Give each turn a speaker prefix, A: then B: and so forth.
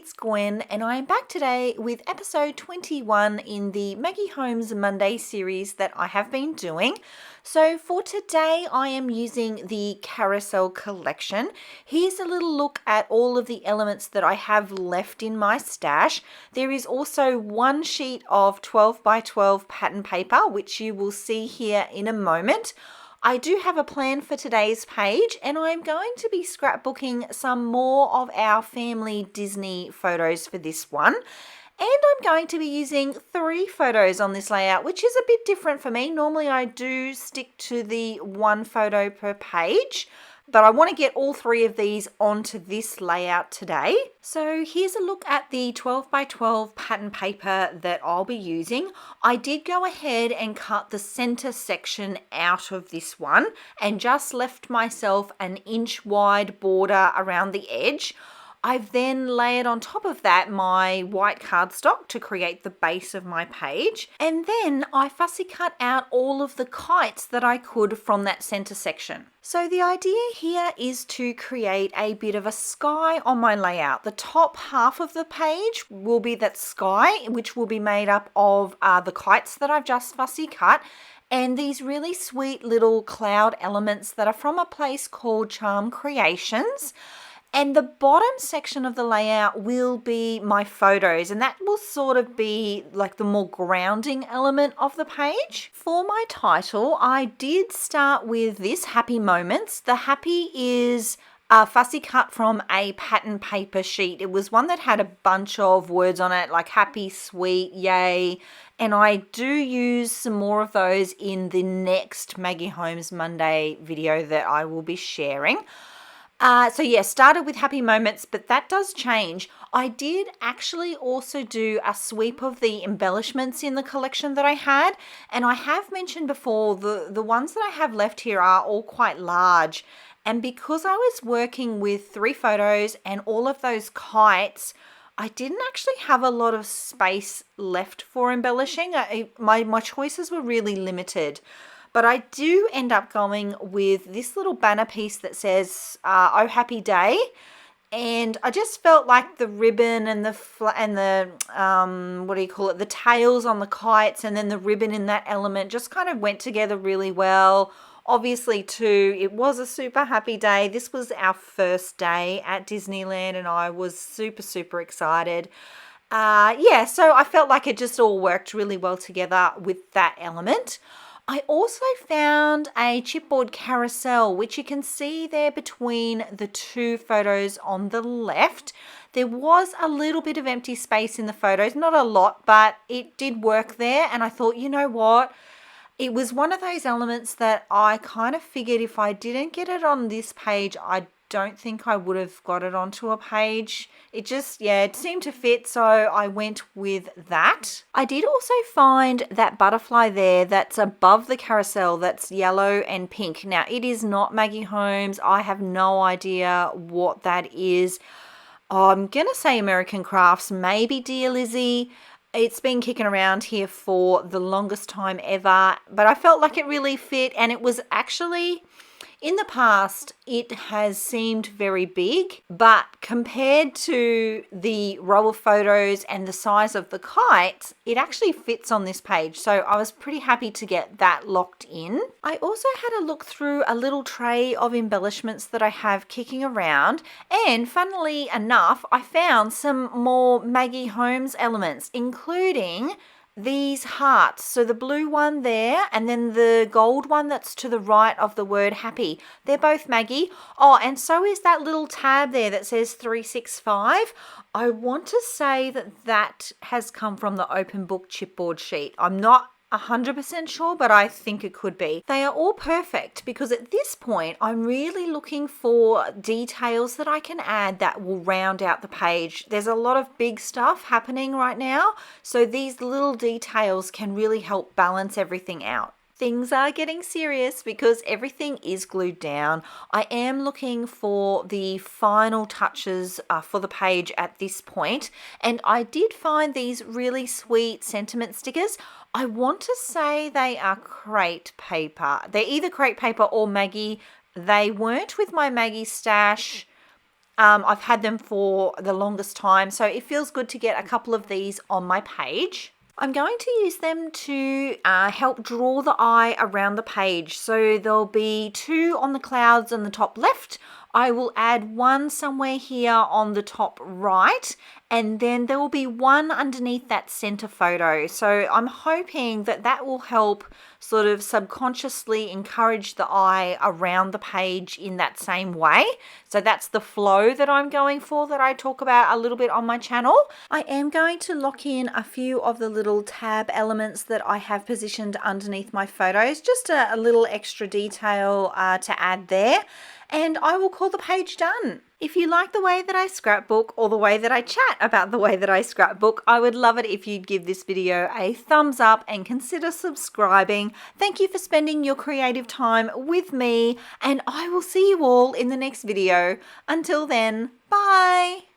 A: it's Gwen and I am back today with episode 21 in the Maggie Holmes Monday series that I have been doing. So for today I am using the Carousel Collection. Here's a little look at all of the elements that I have left in my stash. There is also one sheet of 12 by 12 pattern paper, which you will see here in a moment. I do have a plan for today's page and I'm going to be scrapbooking some more of our family Disney photos for this one. And I'm going to be using 3 photos on this layout, which is a bit different for me. Normally I do stick to the 1 photo per page, but I want to get all 3 of these onto this layout today. So here's a look at the 12 by 12 pattern paper that I'll be using. I did go ahead and cut the center section out of this one and just left myself an inch wide border around the edge. I've then layered on top of that my white cardstock to create the base of my page. And then I fussy cut out all of the kites that I could from that center section. So the idea here is to create a bit of a sky on my layout. The top half of the page will be that sky, which will be made up of the kites that I've just fussy cut. And these really sweet little cloud elements that are from a place called Charm Creations. And the bottom section of the layout will be my photos, and that will sort of be like the more grounding element of the page. For my title, I did start with this, Happy Moments. The happy is a fussy cut from a pattern paper sheet. It was one that had a bunch of words on it, like happy, sweet, yay. And I do use some more of those in the next Maggie Holmes Monday video that I will be sharing. Started with Happy Moments, but that does change. I did actually also do a sweep of the embellishments in the collection that I had, and I have mentioned before the ones that I have left here are all quite large, and because I was working with 3 photos and all of those kites, I didn't actually have a lot of space left for embellishing. My choices were really limited. But I do end up going with this little banner piece that says, "Oh Happy Day," and I just felt like the ribbon and the the tails on the kites, and then the ribbon in that element just kind of went together really well. Obviously, too, it was a super happy day. This was our first day at Disneyland, and I was super, super excited. So I felt like it just all worked really well together with that element. I also found a chipboard carousel, which you can see there between the 2 photos on the left. There was a little bit of empty space in the photos, not a lot, but it did work there. And I thought, you know what? It was one of those elements that I kind of figured if I didn't get it on this page, I don't think I would have got it onto a page. It seemed to fit, so I went with that. I did also find that butterfly there that's above the carousel that's yellow and pink. Now, it is not Maggie Holmes. I have no idea what that is. I'm going to say American Crafts, maybe Dear Lizzie. It's been kicking around here for the longest time ever, but I felt like it really fit, and it was actually... In the past, it has seemed very big, but compared to the row of photos and the size of the kite, it actually fits on this page. So I was pretty happy to get that locked in. I also had a look through a little tray of embellishments that I have kicking around. And funnily enough, I found some more Maggie Holmes elements, including these hearts. So the blue one there and then the gold one that's to the right of the word happy. They're both Maggie. Oh, and so is that little tab there that says 365. I want to say that has come from the open book chipboard sheet. I'm not 100% sure, but I think it could be. They are all perfect because at this point I'm really looking for details that I can add that will round out the page. There's a lot of big stuff happening right now, so these little details can really help balance everything out. Things are getting serious because everything is glued down. I am looking for the final touches for the page at this point, and I did find these really sweet sentiment stickers. I want to say they are crate paper. They're either crate paper or Maggie. They weren't with my Maggie stash. I've had them for the longest time, so it feels good to get a couple of these on my page. I'm going to use them to help draw the eye around the page. So there'll be 2 on the clouds on the top left. I will add 1 somewhere here on the top right, and then there will be 1 underneath that center photo. So I'm hoping that that will help sort of subconsciously encourage the eye around the page in that same way. So that's the flow that I'm going for, that I talk about a little bit on my channel. I am going to lock in a few of the little tab elements that I have positioned underneath my photos, just a little extra detail to add there. And I will call the page done. If you like the way that I scrapbook, or the way that I chat about the way that I scrapbook, I would love it if you'd give this video a thumbs up and consider subscribing. Thank you for spending your creative time with me, and I will see you all in the next video. Until then, bye.